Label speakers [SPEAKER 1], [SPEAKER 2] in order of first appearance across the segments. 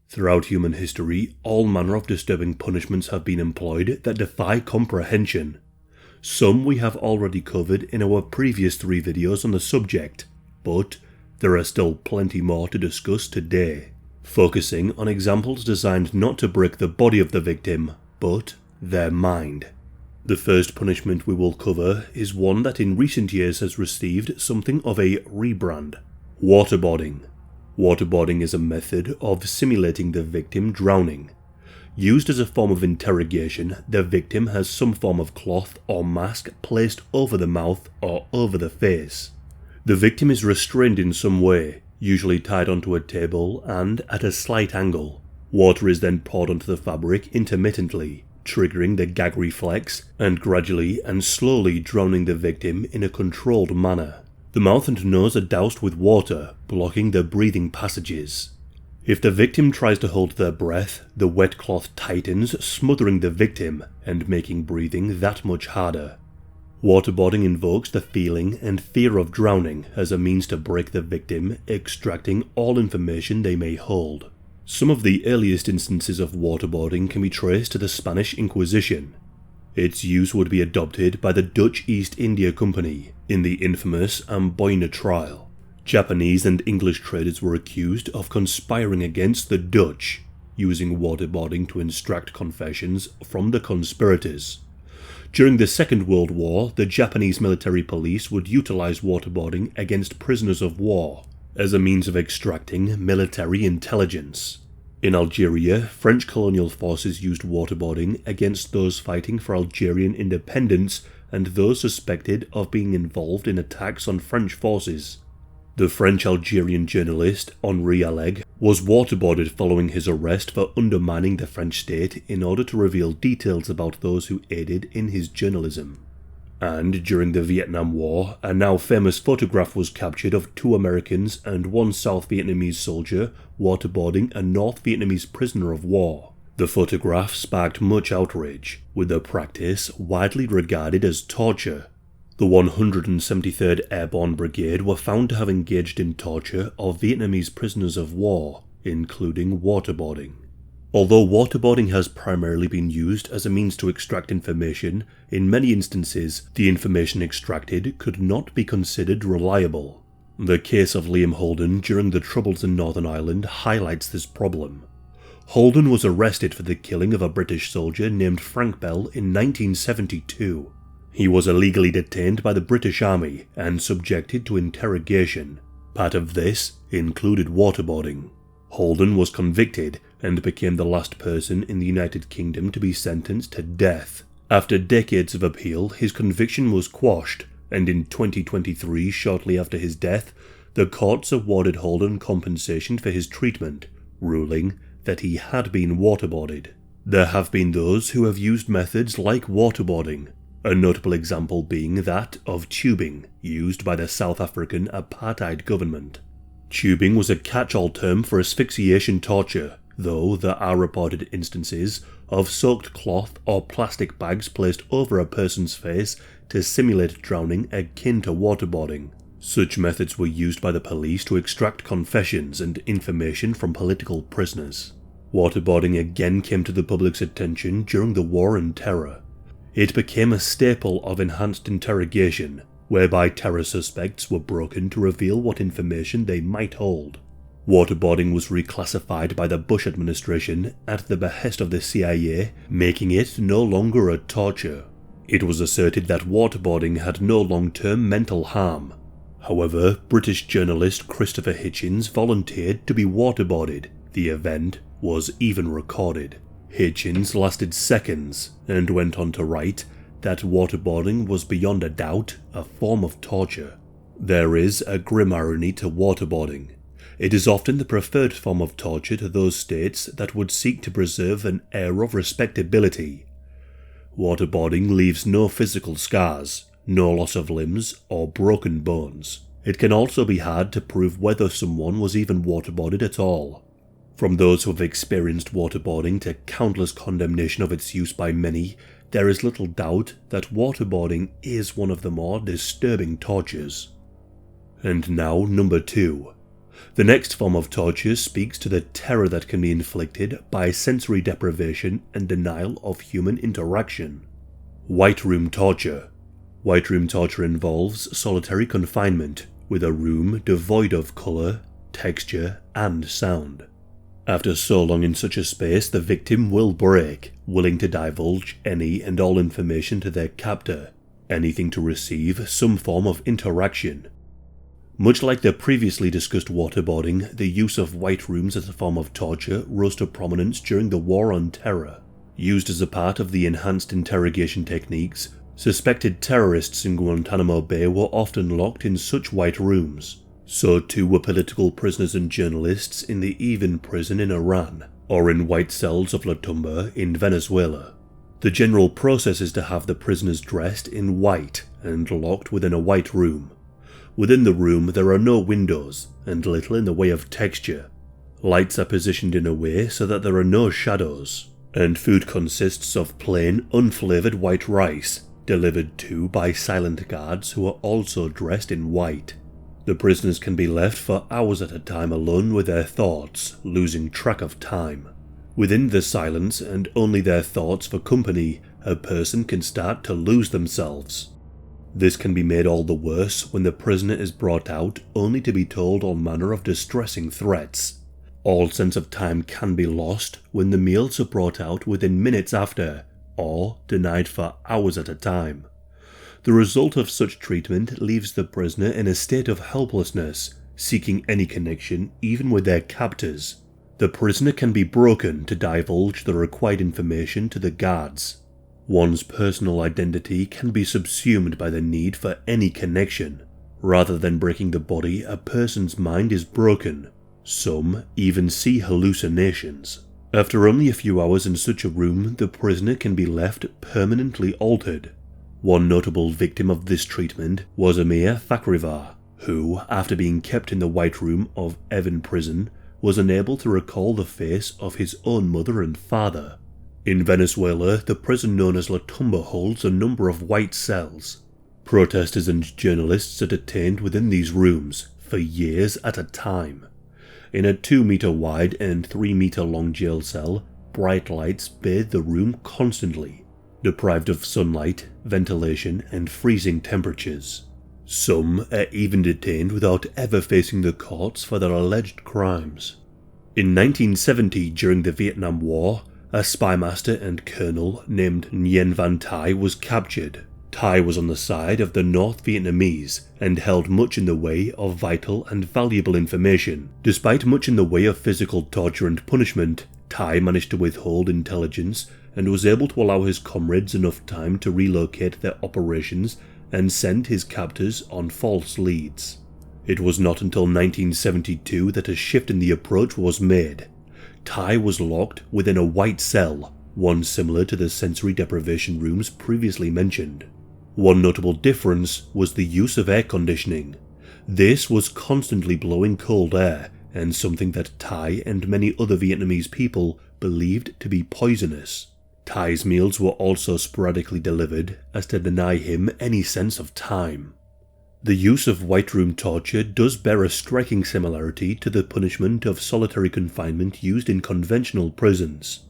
[SPEAKER 1] Throughout human history, all manner of disturbing punishments have been employed that defy comprehension. Some we have already covered in our previous 3 videos on the subject, but there are still plenty more to discuss today, focusing on examples designed not to break the body of the victim, but their mind. The first punishment we will cover is one that in recent years has received something of a rebrand: waterboarding. Waterboarding is a method of simulating the victim drowning. Used as a form of interrogation, the victim has some form of cloth or mask placed over the mouth or over the face. The victim is restrained in some way, usually tied onto a table and at a slight angle. Water is then poured onto the fabric intermittently, triggering the gag reflex and gradually and slowly drowning the victim in a controlled manner. The mouth and nose are doused with water, blocking the breathing passages. If the victim tries to hold their breath, the wet cloth tightens, smothering the victim and making breathing that much harder. Waterboarding invokes the feeling and fear of drowning as a means to break the victim, extracting all information they may hold. Some of the earliest instances of waterboarding can be traced to the Spanish Inquisition. Its use would be adopted by the Dutch East India Company in the infamous Amboina trial. Japanese and English traders were accused of conspiring against the Dutch, using waterboarding to extract confessions from the conspirators. During the Second World War, the Japanese military police would utilize waterboarding against prisoners of war as a means of extracting military intelligence. In Algeria, French colonial forces used waterboarding against those fighting for Algerian independence and those suspected of being involved in attacks on French forces. The French-Algerian journalist Henri Alleg was waterboarded following his arrest for undermining the French state in order to reveal details about those who aided in his journalism. And during the Vietnam War, a now famous photograph was captured of 2 Americans and 1 South Vietnamese soldier waterboarding a North Vietnamese prisoner of war. The photograph sparked much outrage, with the practice widely regarded as torture. The 173rd Airborne Brigade were found to have engaged in torture of Vietnamese prisoners of war, including waterboarding. Although waterboarding has primarily been used as a means to extract information, in many instances the information extracted could not be considered reliable. The case of Liam Holden during the Troubles in Northern Ireland highlights this problem. Holden was arrested for the killing of a British soldier named Frank Bell in 1972. He was illegally detained by the British Army and subjected to interrogation. Part of this included waterboarding. Holden was convicted and became the last person in the United Kingdom to be sentenced to death. After decades of appeal, his conviction was quashed, and in 2023, shortly after his death, the courts awarded Holden compensation for his treatment, ruling that he had been waterboarded. There have been those who have used methods like waterboarding, a notable example being that of tubing, used by the South African apartheid government. Tubing was a catch-all term for asphyxiation torture, though there are reported instances of soaked cloth or plastic bags placed over a person's face to simulate drowning akin to waterboarding. Such methods were used by the police to extract confessions and information from political prisoners. Waterboarding again came to the public's attention during the War on Terror. It became a staple of enhanced interrogation, whereby terror suspects were broken to reveal what information they might hold. Waterboarding was reclassified by the Bush administration at the behest of the CIA, making it no longer a torture. It was asserted that waterboarding had no long-term mental harm. However, British journalist Christopher Hitchens volunteered to be waterboarded. The event was even recorded. Hitchens lasted seconds and went on to write that waterboarding was beyond a doubt a form of torture. There is a grim irony to waterboarding. It is often the preferred form of torture to those states that would seek to preserve an air of respectability. Waterboarding leaves no physical scars, no loss of limbs, or broken bones. It can also be hard to prove whether someone was even waterboarded at all. From those who have experienced waterboarding to countless condemnation of its use by many, there is little doubt that waterboarding is one of the more disturbing tortures. And now, number 2. The next form of torture speaks to the terror that can be inflicted by sensory deprivation and denial of human interaction. White room torture. White room torture involves solitary confinement with a room devoid of colour, texture, and sound. After so long in such a space, the victim will break, willing to divulge any and all information to their captor, anything to receive some form of interaction. Much like the previously discussed waterboarding, the use of white rooms as a form of torture rose to prominence during the War on Terror. Used as a part of the enhanced interrogation techniques, suspected terrorists in Guantanamo Bay were often locked in such white rooms. So too were political prisoners and journalists in the Evin prison in Iran, or in white cells of La Tumba in Venezuela. The general process is to have the prisoners dressed in white and locked within a white room. Within the room there are no windows and little in the way of texture. Lights are positioned in a way so that there are no shadows, and food consists of plain, unflavoured white rice, delivered to by silent guards who are also dressed in white. The prisoners can be left for hours at a time alone with their thoughts, losing track of time. Within the silence and only their thoughts for company, a person can start to lose themselves. This can be made all the worse when the prisoner is brought out only to be told all manner of distressing threats. All sense of time can be lost when the meals are brought out within minutes after, or denied for hours at a time. The result of such treatment leaves the prisoner in a state of helplessness, seeking any connection even with their captors. The prisoner can be broken to divulge the required information to the guards. One's personal identity can be subsumed by the need for any connection. Rather than breaking the body, a person's mind is broken. Some even see hallucinations. After only a few hours in such a room, the prisoner can be left permanently altered. One notable victim of this treatment was Amir Fakhrivar, who, after being kept in the white room of Evin prison, was unable to recall the face of his own mother and father. In Venezuela, the prison known as La Tumba holds a number of white cells. Protesters and journalists are detained within these rooms for years at a time. In a 2-meter wide and 3-meter long jail cell, bright lights bathe the room constantly, deprived of sunlight, ventilation, and freezing temperatures. Some are even detained without ever facing the courts for their alleged crimes. In 1970, during the Vietnam War, a spymaster and colonel named Nguyen Van Thai was captured. Thai was on the side of the North Vietnamese and held much in the way of vital and valuable information. Despite much in the way of physical torture and punishment, Thai managed to withhold intelligence and was able to allow his comrades enough time to relocate their operations and send his captors on false leads. It was not until 1972 that a shift in the approach was made. Thai was locked within a white cell, one similar to the sensory deprivation rooms previously mentioned. One notable difference was the use of air conditioning. This was constantly blowing cold air, and something that Thai and many other Vietnamese people believed to be poisonous. Thai's meals were also sporadically delivered, as to deny him any sense of time. The use of white room torture does bear a striking similarity to the punishment of solitary confinement used in conventional prisons.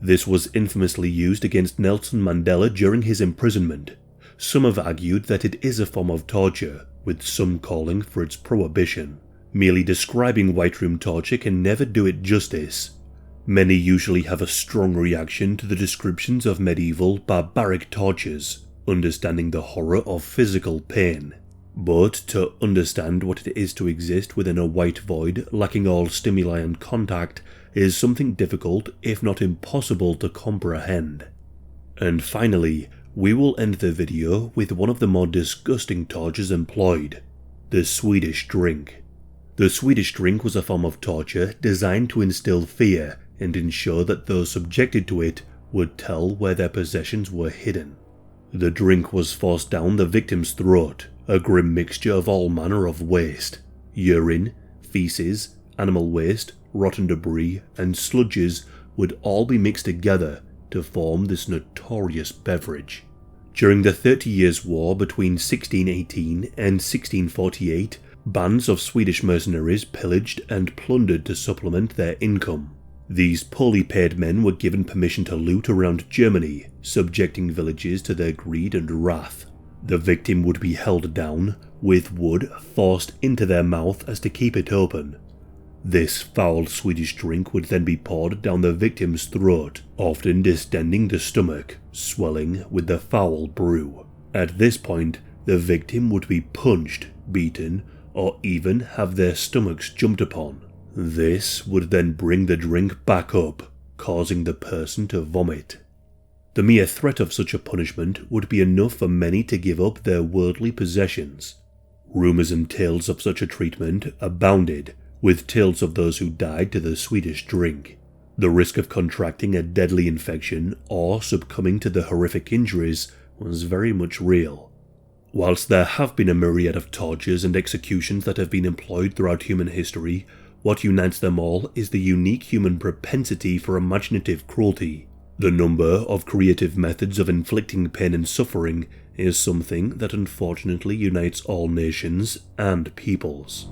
[SPEAKER 1] This was infamously used against Nelson Mandela during his imprisonment. Some have argued that it is a form of torture, with some calling for its prohibition. Merely describing white room torture can never do it justice. Many usually have a strong reaction to the descriptions of medieval, barbaric tortures, understanding the horror of physical pain. But to understand what it is to exist within a white void lacking all stimuli and contact is something difficult, if not impossible, to comprehend. And finally, we will end the video with one of the more disgusting tortures employed: the Swedish drink. The Swedish drink was a form of torture designed to instill fear and ensure that those subjected to it would tell where their possessions were hidden. The drink was forced down the victim's throat, a grim mixture of all manner of waste. Urine, feces, animal waste, rotten debris, and sludges would all be mixed together to form this notorious beverage. During the 30 Years' War between 1618 and 1648, Bands of Swedish mercenaries pillaged and plundered to supplement their income. These poorly paid men were given permission to loot around Germany, subjecting villages to their greed and wrath. The victim would be held down, with wood forced into their mouth as to keep it open. This foul Swedish drink would then be poured down the victim's throat, often distending the stomach, swelling with the foul brew. At this point, the victim would be punched, beaten, or even have their stomachs jumped upon. This would then bring the drink back up, causing the person to vomit. The mere threat of such a punishment would be enough for many to give up their worldly possessions. Rumours and tales of such a treatment abounded, with tales of those who died to the Swedish drink. The risk of contracting a deadly infection or succumbing to the horrific injuries was very much real. Whilst there have been a myriad of tortures and executions that have been employed throughout human history, what unites them all is the unique human propensity for imaginative cruelty. The number of creative methods of inflicting pain and suffering is something that unfortunately unites all nations and peoples.